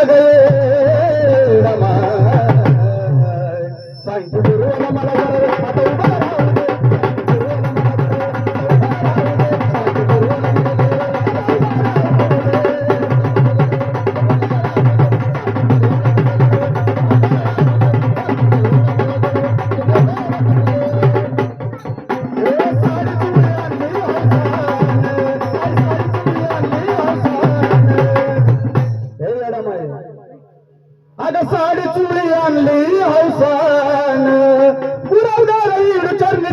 अगे रमा सांगतो गुरुवाला मला जरा आता उभा राहू दे. अगं साडी चुडी आणली हौसान पुरवणार ईड चरणी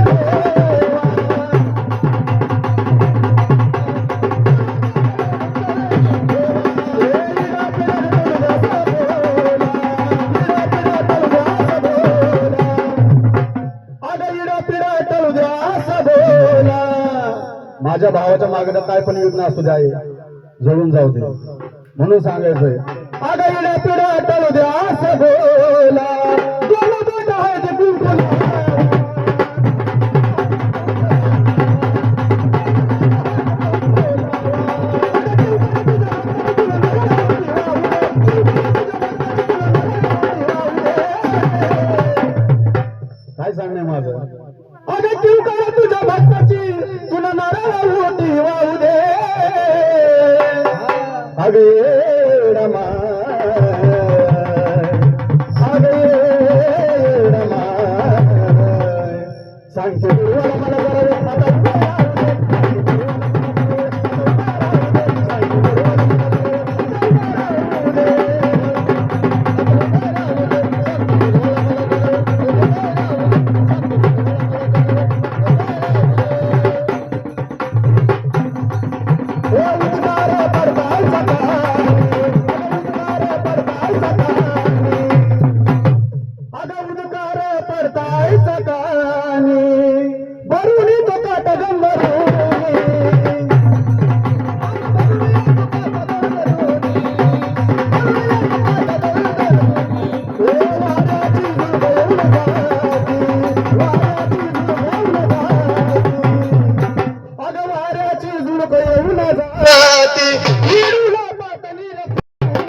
माझ्या भावाच्या मागणं काय पण युद्ध असू द्या जळून जाऊ दे म्हणून सांगायचंय. अगं इडा पिढा टळू द्या असं बोला दोन बोट आहे ते बिलकुल काय सांगणे माझं. अगं तू करा तुझ्या भक्ताची तुला नारळ होती वाहू दे. अगे